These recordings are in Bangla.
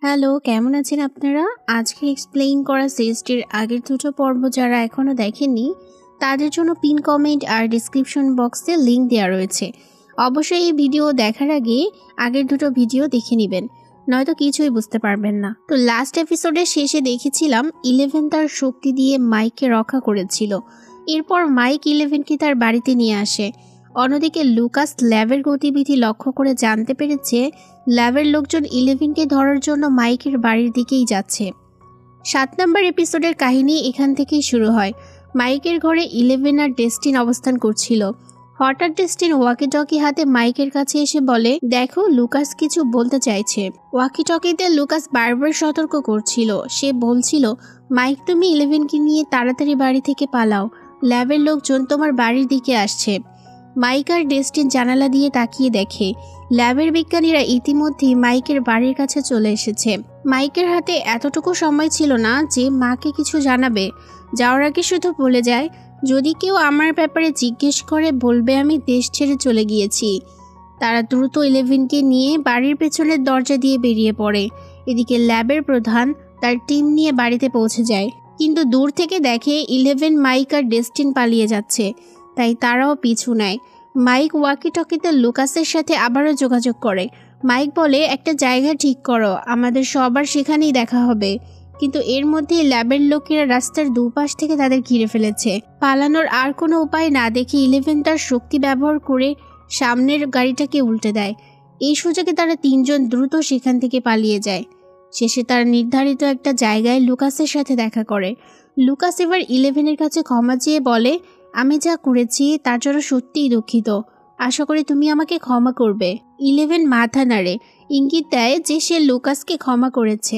হ্যালো, কেমন আছেন আপনারা? আজকে এক্সপ্লেইন করা সিরিজটির আগের দুটো পর্ব যারা এখনও দেখেননি তাদের জন্য পিন কমেন্ট আর ডিসক্রিপশন বক্সে লিঙ্ক দেওয়া রয়েছে। অবশ্যই এই ভিডিও দেখার আগে আগের দুটো ভিডিও দেখে নেবেন, নয়তো কিছুই বুঝতে পারবেন না। তো লাস্ট এপিসোডের শেষে দেখেছিলাম 11 তার শক্তি দিয়ে মাইককে রক্ষা করেছিল। এরপর মাইক 11কে তার বাড়িতে নিয়ে আসে। অন্যদিকে লুকাস ল্যাবের গতিবিধি লক্ষ্য করে জানতে পেরেছে ল্যাবের লোকজন 11কে ধরার জন্য মাইকের বাড়ির দিকেই যাচ্ছে। 7 নম্বর এপিসোডের কাহিনী এখান থেকেই শুরু হয়। মাইকের ঘরে 11 আর ডেস্টিন অবস্থান করছিল। হঠাৎ ডেস্টিন ওয়াকি টকি হাতে মাইকের কাছে এসে বলে, দেখো লুকাস কিছু বলতে চাইছে। ওয়াকি টকিতে লুকাস বারবার সতর্ক করছিল। সে বলছিল, মাইক তুমি 11কে নিয়ে তাড়াতাড়ি বাড়ি থেকে পালাও, ল্যাবের লোকজন তোমার বাড়ির দিকে আসছে। মাইক আর ডেস্টিন জানালা দিয়ে তাকিয়ে দেখে ল্যাবের বিজ্ঞানীরা ইতিমধ্যেই মাইকের বাড়ির কাছে চলে এসেছে। মাইকের হাতে এতটুকু সময় ছিল না যে মাকে কিছু জানাবে। যাওয়ার আগে শুধু বলে যায়, যদি কেউ আমার ব্যাপারে জিজ্ঞেস করে বলবে আমি দেশ ছেড়ে চলে গিয়েছি। তারা দ্রুত 11কে নিয়ে বাড়ির পেছনের দরজা দিয়ে বেরিয়ে পড়ে। এদিকে ল্যাবের প্রধান তার টিম নিয়ে বাড়িতে পৌঁছে যায়, কিন্তু দূর থেকে দেখে 11 মাইক আর ডেস্টিন পালিয়ে যাচ্ছে, তাই তারাও পিছু নেয়। মাইক ওয়াকি টকিতে লুকাসের সাথে আবারও যোগাযোগ করে। মাইক বলে, একটা জায়গা ঠিক করো, আমাদের সবার সেখানেই দেখা হবে। কিন্তু এর মধ্যে ল্যাবের লোকেরা রাস্তার দুপাশ থেকে তাদের ঘিরে ফেলেছে। পালানোর আর কোনো উপায় না দেখে 11 তার শক্তি ব্যবহার করে সামনের গাড়িটাকে উল্টে দেয়। এই সুযোগে তারা তিনজন দ্রুত সেখান থেকে পালিয়ে যায়। শেষে তারা নির্ধারিত একটা জায়গায় লুকাসের সাথে দেখা করে। লুকাস এবার 11-এর কাছে ক্ষমা চেয়ে বলে, আমি যা করেছি তার জন্য সত্যিই দুঃখিত, আশা করি তুমি আমাকে ক্ষমা করবে। 11 মাথা নাড়ে, ইঙ্গিত দেয় যে সে লুকাসকে ক্ষমা করেছে।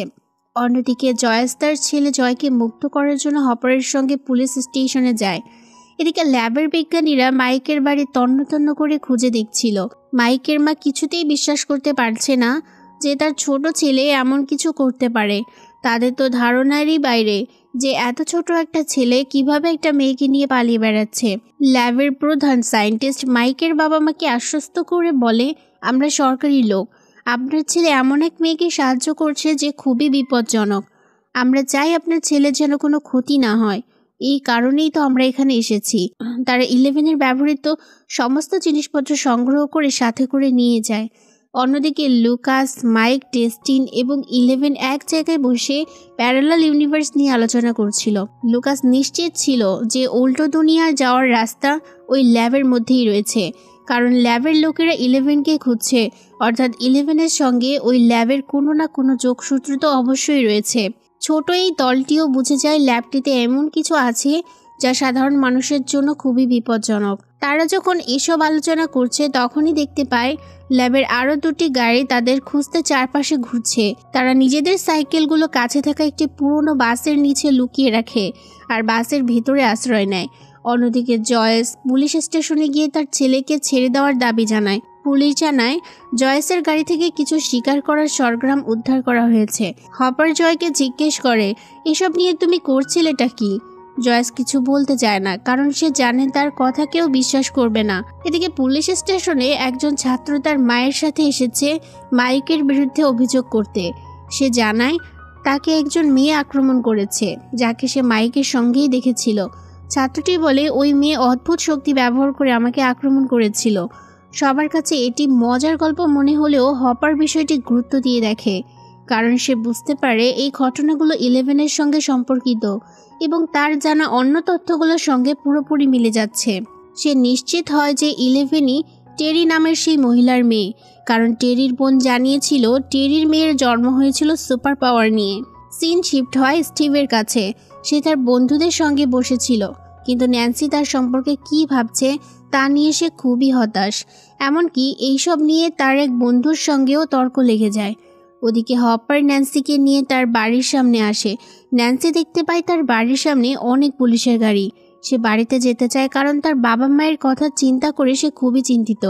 অন্যদিকে জয়েস তার ছেলে জয়কে মুক্ত করার জন্য হপারের সঙ্গে পুলিশ স্টেশনে যায়। এদিকে ল্যাবের বিজ্ঞানীরা মাইকের বাড়ি তন্ন তন্ন করে খুঁজে দেখছিল। মাইকের মা কিছুতেই বিশ্বাস করতে পারছে না যে তার ছোট ছেলে এমন কিছু করতে পারে। তাদের তো ধারণারই বাইরে যে এত ছোট একটা ছেলে কিভাবে একটা মেয়েকে নিয়ে পালিয়ে বেড়াচ্ছে। ল্যাবের প্রধান সায়েন্টিস্ট মাইকের বাবা মাকে আশ্বস্ত করে বলে, আমরা সরকারি লোক, আপনার ছেলে এমন এক মেয়েকে সাহায্য করছে যে খুবই বিপজ্জনক। আমরা চাই আপনার ছেলের যেন কোনো ক্ষতি না হয়, এই কারণেই তো আমরা এখানে এসেছি। তারা 11-এর ব্যবহৃত সমস্ত জিনিসপত্র সংগ্রহ করে সাথে করে নিয়ে যায়। অন্যদিকে লুকাস, মাইক, ডেস্টিন এবং 11 এক জায়গায় বসে প্যারালাল ইউনিভার্স নিয়ে আলোচনা করছিল। লুকাস নিশ্চিত ছিল যে উল্টো দুনিয়ার যাওয়ার রাস্তা ওই ল্যাবের মধ্যেই রয়েছে, কারণ ল্যাবের লোকেরা 11কে খুঁজছে, অর্থাৎ 11-এর সঙ্গে ওই ল্যাবের কোনো না কোনো যোগসূত্র তো অবশ্যই রয়েছে। ছোট এই দলটিও বুঝে যায় ল্যাবটিতে এমন কিছু আছে যা সাধারণ মানুষের জন্য খুবই বিপজ্জনক। তারা যখন এসব আলোচনা করছে তখনই দেখতে পায় ল্যাবের আরও দুটি গাড়ি তাদের খুঁজতে চারপাশে ঘুরছে। তারা নিজেদের সাইকেলগুলো কাছে থাকা একটি পুরনো বাসের নিচে লুকিয়ে রাখে আর বাসের ভিতরে আশ্রয় নেয়। অন্যদিকে জয়েস পুলিশ স্টেশনে গিয়ে তার ছেলেকে ছেড়ে দেওয়ার দাবি জানায়। পুলিশ জানায় জয়েসের গাড়ি থেকে কিছু শিকার করার সরগ্রাম উদ্ধার করা হয়েছে। হপার জয়কে জিজ্ঞেস করে, এসব নিয়ে তুমি করছিলেটা কি? জয়েস কিছু বলতে চায় না, কারণ সে জানে তার কথা কেউ বিশ্বাস করবে না। এদিকে পুলিশ স্টেশনে একজন ছাত্র তার মায়ের সাথে এসেছে মাইকের বিরুদ্ধে অভিযোগ করতে। সে জানায় তাকে একজন মেয়ে আক্রমণ করেছে, যাকে সে মাইকের সঙ্গেই দেখেছিল। ছাত্রটি বলে, ওই মেয়ে অদ্ভুত শক্তি ব্যবহার করে আমাকে আক্রমণ করেছিল। সবার কাছে এটি মজার গল্প মনে হলেও হপার বিষয়টি গুরুত্ব দিয়ে দেখে, কারণ সে বুঝতে পারে এই ঘটনাগুলো 11-এর সঙ্গে সম্পর্কিত এবং তার জানা অন্য তথ্যগুলোর সঙ্গে পুরোপুরি মিলে যাচ্ছে। সে নিশ্চিত হয় যে 11ই টেরি নামের সেই মহিলার মেয়ে, কারণ টেরির বোন জানিয়েছিল টেরির মেয়ের জন্ম হয়েছিল সুপার পাওয়ার নিয়ে। সিন শিফট হয় স্টিভের কাছে। সে তার বন্ধুদের সঙ্গে বসেছিল, কিন্তু ন্যান্সি তার সম্পর্কে কী ভাবছে তা নিয়ে সে খুবই হতাশ। এমনকি এইসব নিয়ে তার এক বন্ধুর সঙ্গেও তর্ক লেগে যায়। ওদিকে হপার ন্যান্সিকে নিয়ে তার বাড়ির সামনে আসে। ন্যান্সি দেখতে পায় তার বাড়ির সামনে অনেক পুলিশের গাড়ি। সে বাড়িতে যেতে চায়, কারণ তার বাবা মায়ের কথা চিন্তা করে সে খুবই চিন্তিত,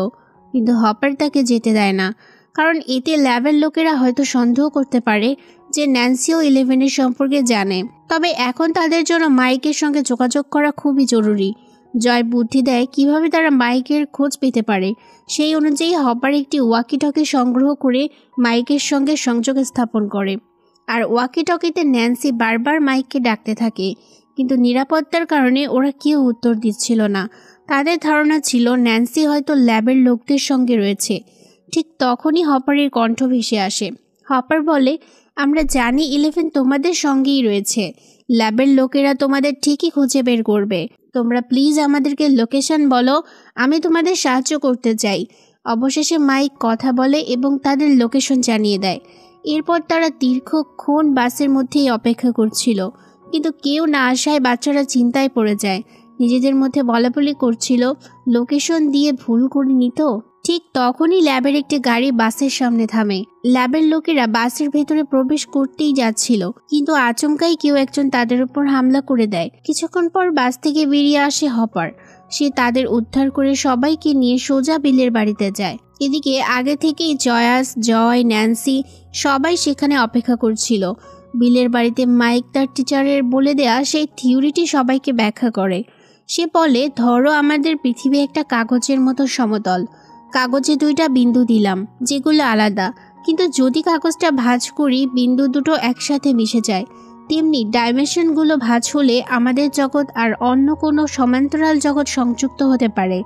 কিন্তু হপার তাকে যেতে দেয় না, কারণ এতে ল্যাবের লোকেরা হয়তো সন্দেহ করতে পারে যে ন্যান্সিও 11-এর সম্পর্কে জানে। তবে এখন তাদের জন্য মাইকের সঙ্গে যোগাযোগ করা খুবই জরুরি, জয় বুদ্ধি দেয় কিভাবে তারা মাইকের খোঁজ পেতে পারে। সেই অনুযায়ী হপার একটি ওয়াকি টকি সংগ্রহ করে মাইকের সঙ্গে সংযোগ স্থাপন করে। আর ওয়াকি টকিতে ন্যান্সি বারবার মাইককে ডাকতে থাকে, কিন্তু নিরাপত্তার কারণে ওরা কেউ উত্তর দিচ্ছিল না। তাদের ধারণা ছিল ন্যান্সি হয়তো ল্যাবের লোকদের সঙ্গে রয়েছে। ঠিক তখনই হপারের কণ্ঠ ভেসে আসে। হপার বলে, আমরা জানি 11 তোমাদের সঙ্গেই রয়েছে। ল্যাবের লোকেরা তোমাদের ঠিকই খুঁজে বের করবে। তোমরা প্লিজ আমাদেরকে লোকেশন বলো, আমি তোমাদের সাহায্য করতে চাই। অবশেষে মাইক কথা বলে এবং তাদের লোকেশন জানিয়ে দেয়। এরপর তারা দীর্ঘক্ষণ বাসের মধ্যেই অপেক্ষা করছিল, কিন্তু কেউ না আসায় বাচ্চারা চিন্তায় পড়ে যায়। নিজেদের মধ্যে বলাবলি করছিল, লোকেশন দিয়ে ভুল করিনি তো। ঠিক তখনই ল্যাবের একটি গাড়ি বাসের সামনে থামে। ল্যাবের লোকেরা বাসের ভেতরে প্রবেশ করতেই যাচ্ছিল, কিন্তু আচমকাই কেউ একজন তাদের উপর হামলা করে দেয়। কিছুক্ষণ পর বাস থেকে বেরিয়ে আসে হপার। সে তাদের উদ্ধার করে সবাইকে নিয়ে সোজা বিলের বাড়িতে যায়। এদিকে আগে থেকেই জয়, ন্যান্সি সবাই সেখানে অপেক্ষা করছিল। বিলের বাড়িতে মাইক তার টিচারের বলে দেয়া সেই থিওরিটি সবাইকে ব্যাখ্যা করে। সে বলে, ধরো আমাদের পৃথিবী একটা কাগজের মতো সমতল। কাগজে 2টা বিন্দু দিলাম যেগুলো আলাদা, কিন্তু যদি কাগজটা ভাঁজ করি বিন্দু দুটো একসাথে মিশে যায়। তেমনি ডাইমেনশনগুলো ভাঁজ হলে আমাদের জগৎ আর অন্য কোনো সমান্তরাল জগৎ সংযুক্ত হতে পারে।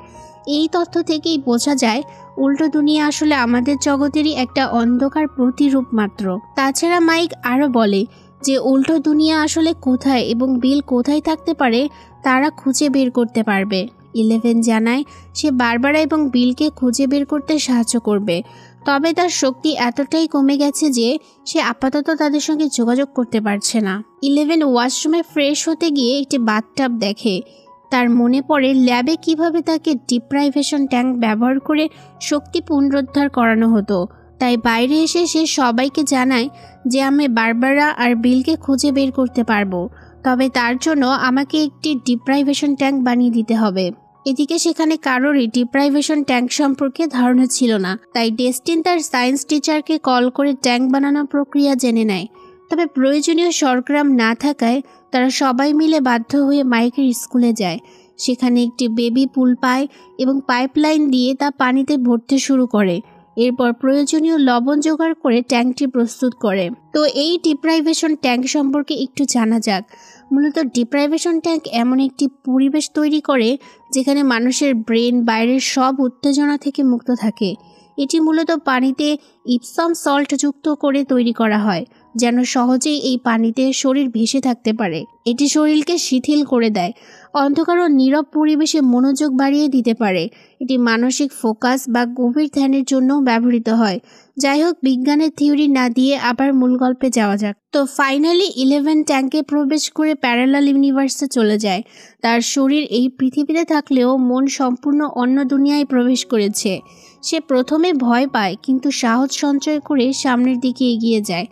এই তথ্য থেকেই বোঝা যায় উল্টো দুনিয়া আসলে আমাদের জগতেরই একটা অন্ধকার প্রতিরূপ মাত্র। তাছাড়া মাইক আরও বলে যে উল্টো দুনিয়া আসলে কোথায় এবং বিল কোথায় থাকতে পারে তারা খুঁজে বের করতে পারবে। 11 জানায় সে বারবারা এবং বিলকে খুঁজে বের করতে সাহায্য করবে, তবে তার শক্তি এতটাই কমে গেছে যে সে আপাতত তাদের সঙ্গে যোগাযোগ করতে পারছে না। 11 ওয়াশরুমে ফ্রেশ হতে গিয়ে একটি বাথটাব দেখে। তার মনে পড়ে ল্যাবে কিভাবে তাকে ডিপ্রাইভেশন ট্যাঙ্ক ব্যবহার করে শক্তি পুনরুদ্ধার করানো হতো। তাই বাইরে এসে সে সবাইকে জানায় যে আমি বারবারা আর বিলকে খুঁজে বের করতে পারবো, তবে তার জন্য আমাকে একটি ডিপ্রাইভেশন ট্যাঙ্ক বানিয়ে দিতে হবে। এদিকে সেখানে কারোরই ডিপ্রাইভেশন ট্যাঙ্ক সম্পর্কে ধারণা ছিল না, তাই ডেস্টিন তার সায়েন্স টিচারকে কল করে ট্যাঙ্ক বানানোর প্রক্রিয়া জেনে নেয়। তবে প্রয়োজনীয় সরঞ্জাম না থাকায় তারা সবাই মিলে বাধ্য হয়ে মাইকের স্কুলে যায়। সেখানে একটি বেবি পুল পায় এবং পাইপলাইন দিয়ে তা পানিতে ভরতে শুরু করে। এরপর প্রয়োজনীয় লবণ জোগাড় করে ট্যাঙ্কটি প্রস্তুত করে। তো এই ডিপ্রাইভেশন ট্যাঙ্ক সম্পর্কে একটু জানা যাক। মূলত ডিপ্রাইভেশন ট্যাঙ্ক এমন একটি পরিবেশ তৈরি করে যেখানে মানুষের ব্রেন বাইরের সব উত্তেজনা থেকে মুক্ত থাকে। এটি মূলত পানিতে ইপসম সল্ট যুক্ত করে তৈরি করা হয়, যেন সহজেই এই পানিতে শরীর ভেসে থাকতে পারে। এটি শরীরকে শিথিল করে দেয়, অন্ধকার ও নীরব পরিবেশে মনোযোগ বাড়িয়ে দিতে পারে। এটি মানসিক ফোকাস বা গভীর ধ্যানের জন্য ব্যবহৃত হয়। যাই হোক, বিজ্ঞানের থিওরি না দিয়ে আবার মূল গল্পে যাওয়া যাক। তো ফাইনালি 11 ট্যাঙ্কে প্রবেশ করে প্যারালাল ইউনিভার্সে চলে যায়। তার শরীর এই পৃথিবীতে থাকলেও মন সম্পূর্ণ অন্য দুনিয়ায় প্রবেশ করেছে। সে প্রথমে ভয় পায়, কিন্তু সাহস সঞ্চয় করে সামনের দিকে এগিয়ে যায়।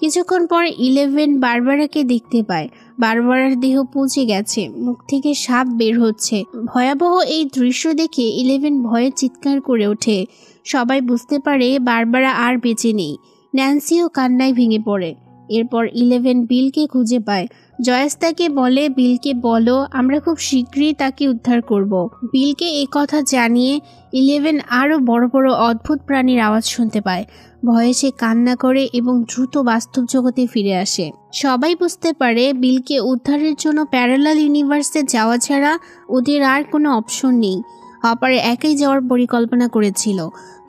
কিছুক্ষণ পর 11 বারবারাকে দেখতে পায়। বারবারার দেহ পচে গেছে, মুখ থেকে সাপ বের হচ্ছে। ভয়াবহ এই দৃশ্য দেখে 11 ভয়ে চিৎকার করে ওঠে। সবাই বুঝতে পারে বারবারা আর বেঁচে নেই। ন্যান্সিও কান্নায় ভেঙে পড়ে। এরপর 11 বিলকে খুঁজে পায়। জয়েস তাকে বলে, বিলকে বলো আমরা খুব শীঘ্রই তাকে উদ্ধার করব। বিলকে এই কথা জানিয়ে 11 আরও বড় বড় অদ্ভুত প্রাণীর আওয়াজ শুনতে পায়। ভয়ে সে কান্না করে এবং দ্রুত বাস্তব জগতে ফিরে আসে। সবাই বুঝতে পারে বিলকে উদ্ধারের জন্য প্যারালাল ইউনিভার্সে যাওয়া ছাড়া ওদের আর কোনো অপশন নেই। হপার একাই যাওয়ার পরিকল্পনা করেছিল,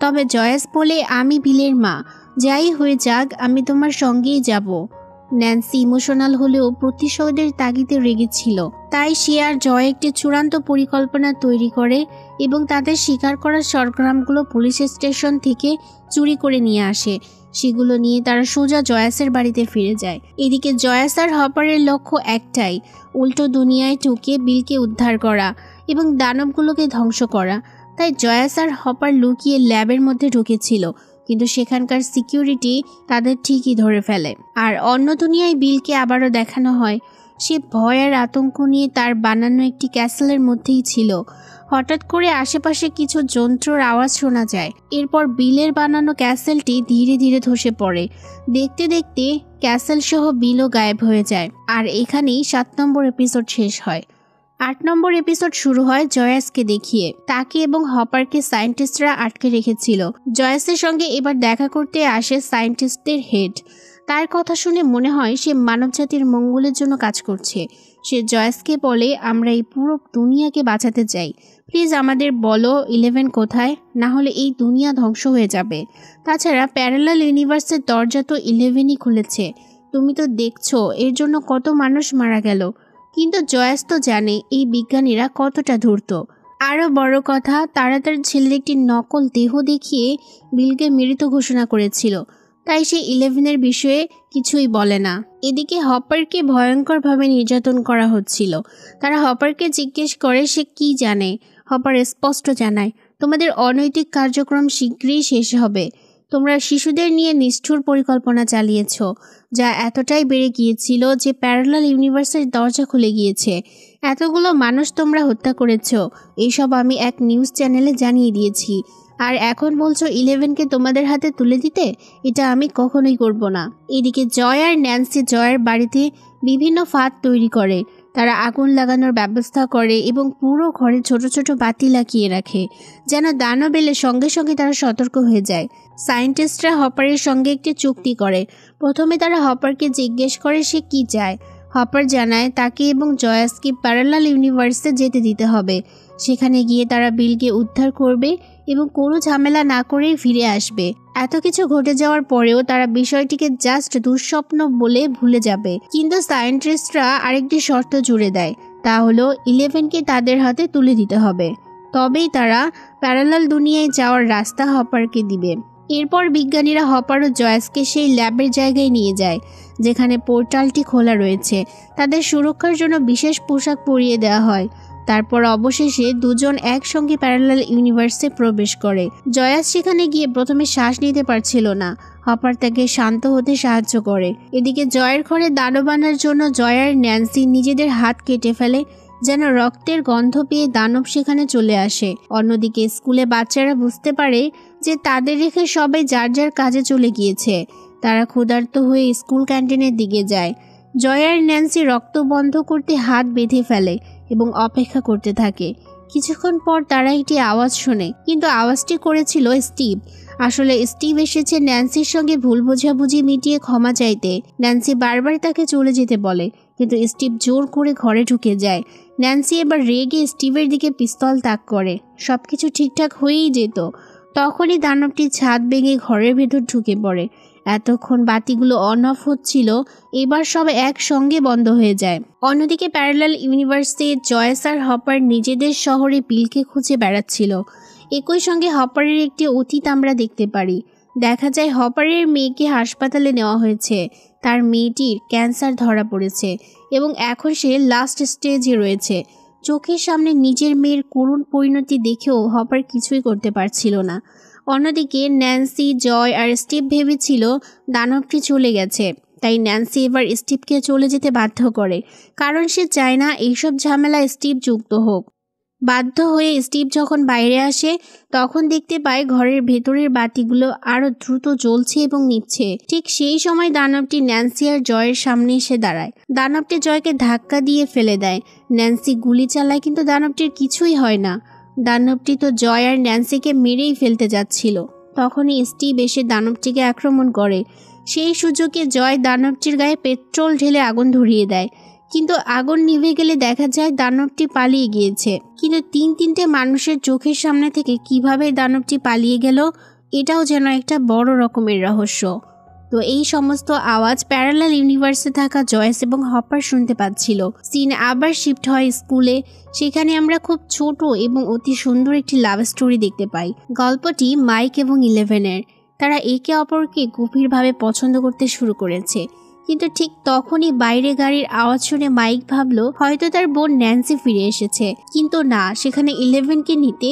তবে জয়েস বলে, আমি বিলের মা, যাই হয়ে যাক আমি তোমার সঙ্গেই যাব। ন্যান্সি ইমোশনাল হলেও প্রতিশোধের তাগিদে রেগেছিল, তাই সে আর জয় একটি চূড়ান্ত পরিকল্পনা তৈরি করে এবং তাদের শিকার করা সরগরামগুলো পুলিশ স্টেশন থেকে চুরি করে নিয়ে আসে। সেগুলো নিয়ে তারা সোজা জয়াসের বাড়িতে ফিরে যায়। এদিকে জয়াস আর হপারের লক্ষ্য একটাই, উল্টো দুনিয়ায় ঢুকে বিলকে উদ্ধার করা এবং দানবগুলোকে ধ্বংস করা। তাই জয়াস আর হপার লুকিয়ে ল্যাবের মধ্যে ঢুকেছিল, কিন্তু সেখানকার সিকিউরিটি তাদের ঠিকই ধরে ফেলে। আর অন্য দুনিয়ায় বিলকে আবারও দেখানো হয় সে ভয় আর আতঙ্ক নিয়ে তার বানানো একটি ক্যাসেলের মধ্যেই ছিল। হঠাৎ করে আশেপাশে কিছু যন্ত্রর আওয়াজ শোনা যায়। এরপর বিলের বানানো ক্যাসেলটি ধীরে ধীরে ধসে পড়ে। দেখতে দেখতে ক্যাসেল সহ বিলও গায়েব হয়ে যায়। আর এখানেই 7 নম্বর এপিসোড শেষ হয়। 8 নম্বর এপিসোড শুরু হয় জয়াসকে দেখিয়ে। তাকে এবং হপারকে সায়েন্টিস্টরা আটকে রেখেছিল। জয়াসের সঙ্গে এবার দেখা করতে আসে সায়েন্টিস্টদের হেড। তার কথা শুনে মনে হয় সে মানবজাতির মঙ্গলের জন্য কাজ করছে। সে জয়াসকে বলে, আমরা এই পুরো দুনিয়াকে বাঁচাতে চাই, প্লিজ আমাদের বলো 11 কোথায়, না হলে এই দুনিয়া ধ্বংস হয়ে যাবে। তাছাড়া প্যারালাল ইউনিভার্সের দরজা তো 11ই খুলেছে, তুমি তো দেখছো এর জন্য কত মানুষ মারা গেল। কিন্তু জয়াস তো জানে এই বিজ্ঞানীরা কতটা ধূর্ত। আরও বড় কথা, তারা তার ছেলের একটি নকল দেহ দেখিয়ে বিলকে মৃত ঘোষণা করেছিল, তাই সে 11-এর বিষয়ে কিছুই বলে না। এদিকে হপারকে ভয়ঙ্করভাবে নির্যাতন করা হচ্ছিল। তারা হপারকে জিজ্ঞেস করে সে কি জানে। হপার স্পষ্ট জানায়, তোমাদের অনৈতিক কার্যক্রম শীঘ্রই শেষ হবে। তোমরা শিশুদের নিয়ে নিষ্ঠুর পরিকল্পনা চালিয়েছ, যা এতটাই বেড়ে গিয়েছিল যে প্যারালাল ইউনিভার্সের দরজা খুলে গিয়েছে। এতগুলো মানুষ তোমরা হত্যা করেছ, এইসব আমি এক নিউজ চ্যানেলে জানিয়ে দিয়েছি। আর এখন বলছো 11কে তোমাদের হাতে তুলে দিতে? এটা আমি কখনোই করব না। এদিকে জয় আর ন্যান্সি জয়ের বাড়িতে বিভিন্ন ফাঁদ তৈরি করে। তারা আগুন লাগানোর ব্যবস্থা করে এবং পুরো ঘরে ছোট ছোট বাতি লাগিয়ে রাখে, যেন দানব এলে সঙ্গে সঙ্গে তারা সতর্ক হয়ে যায়। সায়েন্টিস্টরা হপারের সঙ্গে একটি চুক্তি করে। প্রথমে তারা হপারকে জিজ্ঞেস করে সে কি চায়। হপার জানায় তাকে এবং জয়াসকে প্যারালাল ইউনিভার্সে যেতে দিতে হবে। সেখানে গিয়ে তারা বিলকে উদ্ধার করবে এবং কোনো ঝামেলা না করেই ফিরে আসবে। এত কিছু ঘটে যাওয়ার পরেও তারা বিষয়টিকে জাস্ট দুঃস্বপ্ন বলে ভুলে যাবে। কিন্তু সায়েন্টিস্টরা আরেকটি শর্ত জুড়ে দেয়, তা হলো 11কে তাদের হাতে তুলে দিতে হবে। তবেই তারা প্যারালাল দুনিয়ায় যাওয়ার রাস্তা হপারকে দিবে। এরপর বিজ্ঞানীরা হপার ও জয়াসকে সেই ল্যাবের জায়গায় নিয়ে যায় যেখানে পোর্টালটি খোলা রয়েছে। তাদের সুরক্ষার জন্য বিশেষ পোশাক পরিয়ে দেওয়া হয়। তারপর অবশেষে দুজন একসঙ্গে প্যারালাল ইউনিভার্সে প্রবেশ করে। জয়াস সেখানে গিয়ে প্রথমে শ্বাস নিতে পারছিল না। হপার তাকে শান্ত হতে সাহায্য করে। এদিকে জয়ের ঘরে দানব আনার জন্য জয় আর ন্যান্সি নিজেদের হাত কেটে ফেলে, যেন রক্তের গন্ধ পেয়ে দানব সেখানে চলে আসে। অন্যদিকে স্কুলে বাচ্চারা বুঝতে পারে যে তাদের রেখে সবাই যার যার কাজে চলে গিয়েছে। তারা ক্ষুধার্ত হয়ে স্কুল ক্যান্টিনের দিকে যায়। জয় আর ন্যান্সি রক্ত বন্ধ করতে হাত বেঁধে ফেলে এবং অপেক্ষা করতে থাকে। কিছুক্ষণ পর তারা একটি আওয়াজ শোনে, কিন্তু আওয়াজটি করেছিল স্টিভ। আসলে স্টিভ এসেছে ন্যান্সির সঙ্গে ভুল বোঝাবুঝি মিটিয়ে ক্ষমা চাইতে। ন্যান্সি বারবার তাকে চলে যেতে বলে, কিন্তু স্টিভ জোর করে ঘরে ঢুকে যায়। ন্যান্সি এবার রেগে স্টিভের দিকে পিস্তল তাক করে। সবকিছু ঠিকঠাক হয়েই যেত, তখনই দানবটি ছাদ ভেঙে ঘরের ভেতর ঢুকে পড়ে। এতক্ষণ বাতিগুলো অন অফ হচ্ছিল, এবার সব একসঙ্গে বন্ধ হয়ে যায়। অন্যদিকে প্যারালাল ইউনিভার্সে জয়েস আর হপার নিজেদের শহরে বিলকে খুঁজে বেড়াচ্ছিল। একই সঙ্গে হপারের একটি অতীত আমরা দেখতে পারি। দেখা যায় হপারের মেয়েকে হাসপাতালে নেওয়া হয়েছে। তার মেয়েটির ক্যান্সার ধরা পড়েছে এবং এখন সে লাস্ট স্টেজে রয়েছে। চোখের সামনে নিজের মেয়ের করুণ পরিণতি দেখেও হপার কিছুই করতে পারছিল না। অন্যদিকে ন্যান্সি, জয় আর স্টিভ ভেবেছিল দানবটি চলে গেছে, তাই ন্যান্সি এবার স্টিভকে চলে যেতে বাধ্য করে, কারণ সে চায় না এইসব ঝামেলায় স্টিভ যুক্ত হোক। বাধ্য হয়ে স্টিভ যখন বাইরে আসে তখন দেখতে পায় ঘরের ভেতরের বাতিগুলো আরো দ্রুত জ্বলছে এবং নিভছে। ঠিক সেই সময় দানবটি ন্যান্সি আর জয়ের সামনে এসে দাঁড়ায়। দানবটি জয়কে ধাক্কা দিয়ে ফেলে দেয়। ন্যান্সি গুলি চালায়, কিন্তু দানবটির কিছুই হয় না। দানবটি তো জয় আর ন্যান্সিকে মেরেই ফেলতে যাচ্ছিল। তখনই স্টিভ এসে দানবটিকে আক্রমণ করে। সেই সুযোগে জয় দানবটির গায়ে পেট্রোল ঢেলে আগুন ধরিয়ে দেয়, কিন্তু আগুন নিভে গেলে দেখা যায় দানবটি পালিয়ে গিয়েছে। কিন্তু তিনটে মানুষের চোখের সামনে থেকে কিভাবে দানবটি পালিয়ে গেল, এটাও যেন একটা বড় রকমের রহস্য। তো এই সমস্ত আওয়াজ প্যারালাল ইউনিভার্সে থাকা জয়েস এবং হপার শুনতে পাচ্ছিল। সিন আবার শিফট হয় স্কুলে। সেখানে আমরা খুব ছোট এবং অতি সুন্দর একটি লাভ স্টোরি দেখতে পাই। গল্পটি মাইক এবং 11-এর। তারা একে অপরকে গভীরভাবে পছন্দ করতে শুরু করেছে। কিন্তু ঠিক তখনই বাইরে গাড়ির আওয়াজ শুনে মাইক ভাবলো হয়তো তার বোন ন্যান্সি ফিরে এসেছে, কিন্তু না, সেখানে 11কে নিতে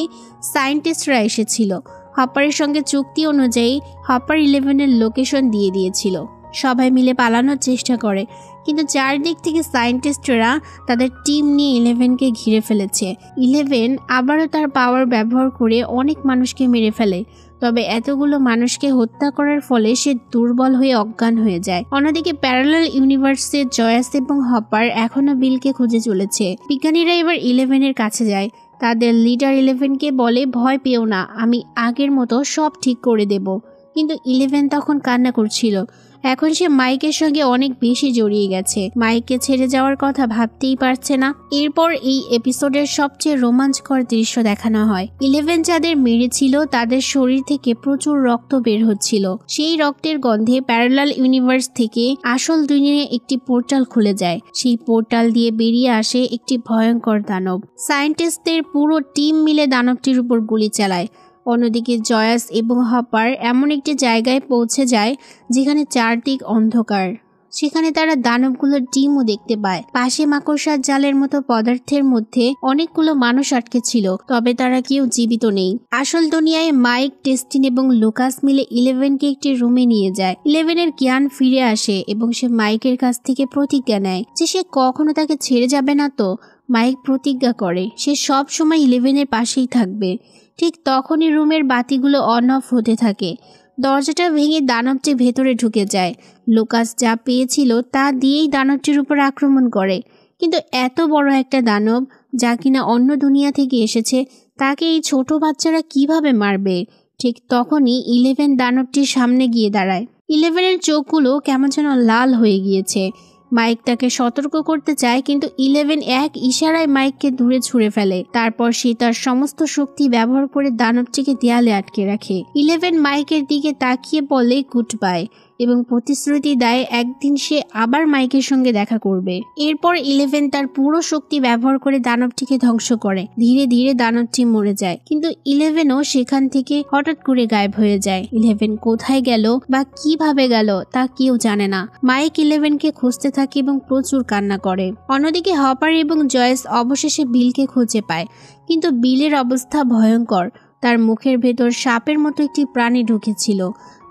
সায়েন্টিস্টরা এসেছিল। হপারের সঙ্গে চুক্তি অনুযায়ী হপার 11-এর লোকেশন দিয়ে দিয়েছিল। সবাই মিলে পালানোর চেষ্টা করে, কিন্তু চারদিক থেকে সায়েন্টিস্টরা তাদের টিম নিয়ে 11কে ঘিরে ফেলেছে। 11 আবারও তার পাওয়ার ব্যবহার করে অনেক মানুষকে মেরে ফেলে। তবে এতগুলো মানুষকে হত্যা করার ফলে সে দুর্বল হয়ে অজ্ঞান হয়ে যায়। অন্যদিকে প্যারালাল ইউনিভার্সে জয়াস এবং হপার এখনো বিলকে খুঁজে চলেছে। বিজ্ঞানীরা এবার 11-এর কাছে যায়। তাদের লিডার 11কে বলে, ভয় পেও না, আমি আগের মতো সব ঠিক করে দেব। কিন্তু 11 তখন কান্না করছিল। এখন সে মাইকের সঙ্গে অনেক বেশি জড়িয়ে গেছে। মাইককে ছেড়ে যাওয়ার কথা ভাবতেই পারছে না। এরপর এই এপিসোডের সবচেয়ে রোমাঞ্চকর দৃশ্য দেখানো হয়। 11 যাদের মেরেছিল তাদের শরীর থেকে প্রচুর রক্ত বের হচ্ছিল। সেই রক্তের গন্ধে প্যারালাল ইউনিভার্স থেকে আসল দুনিয়ায় একটি পোর্টাল খুলে যায়। সেই পোর্টাল দিয়ে বেরিয়ে আসে একটি ভয়ঙ্কর দানব। সায়েন্টিস্টদের পুরো টিম মিলে দানবটির উপর গুলি চালায়। অন্যদিকে জয়াস এবং হপার এমন একটি জায়গায় পৌঁছে যায় যেখানে চারদিক অন্ধকার। সেখানে তারা দানবগুলোর ডিমও দেখতে পায়। পাশে মাকড়সার জালের মতো পদার্থের মধ্যে অনেকগুলো মানুষ আটকে ছিল, তবে তারা কেউ জীবিত নেই। আসল দুনিয়ায় মাইক, টেস্টিন এবং লুকাস মিলে 11কে একটি রুমে নিয়ে যায়। 11-এর জ্ঞান ফিরে আসে এবং সে মাইকের কাছ থেকে প্রতিজ্ঞা নেয় যে সে কখনো তাকে ছেড়ে যাবে না। তো মাইক প্রতিজ্ঞা করে সে সব সময় 11-এর পাশেই থাকবে। ঠিক তখনই রুমের বাতিগুলো অন অফ হতে থাকে। দরজাটা ভেঙে দানবটি ভেতরে ঢুকে যায়। লুকাস যা পেয়েছিল তা দিয়েই দানবটির উপর আক্রমণ করে। কিন্তু এত বড় একটা দানব যা কিনা অন্য দুনিয়া থেকে এসেছে, তাকে এই ছোট বাচ্চারা কিভাবে মারবে? ঠিক তখনই 11 দানবটির সামনে গিয়ে দাঁড়ায়। 11-এর চোখগুলো কেমন যেন লাল হয়ে গিয়েছে। মাইক তাকে সতর্ক করতে চায়, কিন্তু 11 এক ইশারায় মাইককে দূরে ছুঁড়ে ফেলে। তারপর সে তার সমস্ত শক্তি ব্যবহার করে দানবটিকে দেয়ালে আটকে রাখে। 11 মাইকের দিকে তাকিয়ে বলে গুড বাই এবং প্রতিশ্রুতি দেয় একদিন সে আবার মাইকের সঙ্গে দেখা করবে। এরপর 11 তার পুরো শক্তি ব্যবহার করে দানবটিকে ধ্বংস করে। ধীরে ধীরে দানবটি মরে যায়, কিন্তু 11ও সেখান থেকে হঠাৎ করে গায়েব হয়ে যায়। 11 কোথায় গেল বা কিভাবে গেল তা কেউ জানে না। মাইক 11কে খুঁজতে থাকে এবং প্রচুর কান্না করে। অন্যদিকে হপার এবং জয়েস অবশেষে বিলকে খুঁজে পায়, কিন্তু বিলের অবস্থা ভয়ঙ্কর। তার মুখের ভেতর সাপের মতো একটি প্রাণী ঢুকেছিল,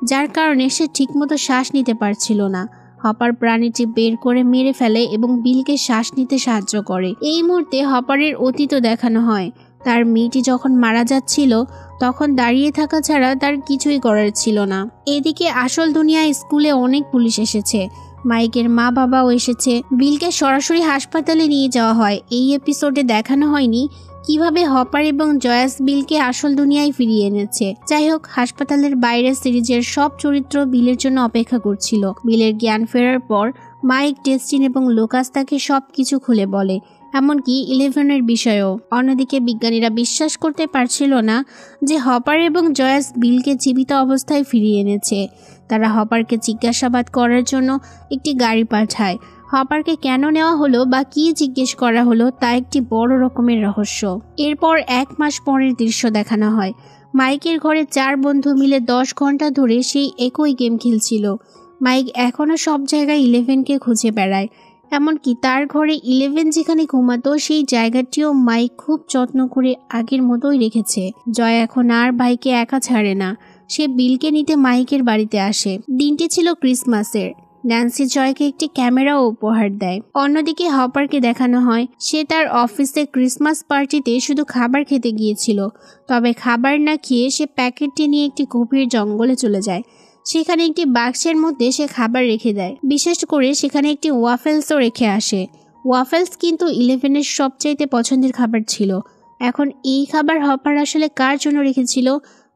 যার কারণে সে ঠিকমতো শ্বাস নিতে পারছিল না। হপার প্রাণীটি বের করে মেরে ফেলে এবং বিলকে শ্বাস নিতে সাহায্য করে। এই মুহূর্তে হপারের অতীত দেখানো হয়। তার মেয়েটি যখন মারা যাচ্ছিল তখন দাঁড়িয়ে থাকা ছাড়া তার কিছুই করার ছিল না। এদিকে আসল দুনিয়ায় স্কুলে অনেক পুলিশ এসেছে। মাইকের মা বাবাও এসেছে। বিলকে সরাসরি হাসপাতালে নিয়ে যাওয়া হয়। এই এপিসোডে দেখানো হয়নি কিভাবে হপার এবং জয়াস বিলকে আসল দুনিয়ায় ফিরিয়ে এনেছে। যাই হোক, হাসপাতালের বাইরে সিরিজের সব চরিত্র বিলের জন্য অপেক্ষা করছিল। বিলের জ্ঞান ফেরার পর মাইক, টেস্টিন এবং লুকাস তাকে সবকিছু খুলে বলে, এমনকি 11-এর বিষয়েও। অন্যদিকে বিজ্ঞানীরা বিশ্বাস করতে পারছিল না যে হপার এবং জয়াস বিলকে জীবিত অবস্থায় ফিরিয়ে এনেছে। তারা হপারকে জিজ্ঞাসাবাদ করার জন্য একটি গাড়ি পাঠায়। হপারকে কেন নেওয়া হলো বা কি জিজ্ঞেস করা হলো তা একটি বড় রকমের রহস্য। এরপর 1 মাস পরের দৃশ্য দেখানো হয়। মাইকের ঘরে 4 বন্ধু মিলে 10 ঘন্টা ধরে সেই একই গেম খেলছিল। মাইক এখনও সব জায়গায় 11কে খুঁজে বেড়ায়। এমনকি তার ঘরে 11 যেখানে ঘুমাতো সেই জায়গাটিও মাইক খুব যত্ন করে আগের মতোই রেখেছে। জয় এখন আর ভাইকে একা ছাড়ে না। সে বিলকে নিতে মাইকের বাড়িতে আসে। দিনটি ছিল ক্রিসমাসের। ন্যান্সি জয়কে একটি ক্যামেরাও উপহার দেয়। অন্যদিকে হপারকে দেখানো হয় সে তার অফিসে ক্রিসমাস পার্টিতে শুধু খাবার খেতে গিয়েছিল। তবে খাবার না খেয়ে সে প্যাকেটটি নিয়ে একটি গভীর জঙ্গলে চলে যায়। সেখানে একটি বাক্সের মধ্যে সে খাবার রেখে দেয়। বিশেষ করে সেখানে একটি ওয়াফেলসও রেখে আসে। ওয়াফেলস কিন্তু 11-এর সবচাইতে পছন্দের খাবার ছিল। এখন এই খাবার হপার আসলে কার জন্য রেখেছিল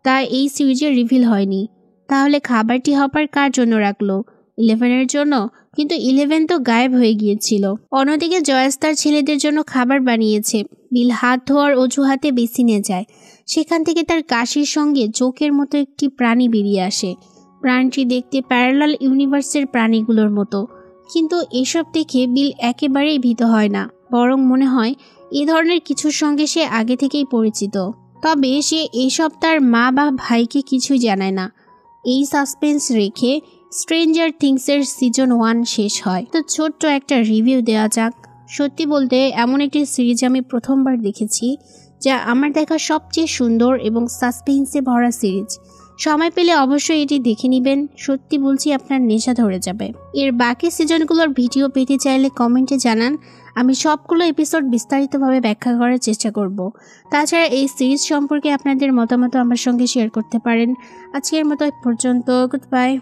তা এই সিরিজে রিভিল হয়নি। তাহলে খাবারটি হপার কার জন্য রাখলো? 11-এর জন্য? কিন্তু 11 তো গায়েব হয়ে গিয়েছিল। অন্যদিকে জয়াস তার ছেলেদের জন্য খাবার বানিয়েছে। বিল হাত ধোয়ার অজুহাতে বেসিনে যায়। সেখান থেকে তার কাশির সঙ্গে জোকের মতো একটি প্রাণী বেরিয়ে আসে। প্রাণীটি দেখতে প্যারালাল ইউনিভার্সের প্রাণীগুলোর মতো, কিন্তু এসব দেখে বিল একেবারেই ভীত হয় না, বরং মনে হয় এ ধরনের কিছুর সঙ্গে সে আগে থেকেই পরিচিত। তবে সে এসব তার মা বা ভাইকে কিছুই জানায় না। এই সাসপেন্স রেখে স্ট্রেঞ্জার থিংসের সিজন 1 শেষ হয়। তো ছোট্ট একটা রিভিউ দেওয়া যাক। সত্যি বলতে এমন একটি সিরিজ আমি প্রথমবার দেখেছি যা আমার দেখা সবচেয়ে সুন্দর এবং সাসপেন্সে ভরা সিরিজ। সময় পেলে অবশ্যই এটি দেখে নেবেন। সত্যি বলছি, আপনার নেশা ধরে যাবে। এর বাকি সিজনগুলোর ভিডিও পেতে চাইলে কমেন্টে জানান। আমি সবগুলো এপিসোড বিস্তারিতভাবে ব্যাখ্যা করার চেষ্টা করব। তাছাড়া এই সিরিজ সম্পর্কে আপনাদের মতামত আমার সঙ্গে শেয়ার করতে পারেন। আজকের মতো পর্যন্ত, গুড বাই।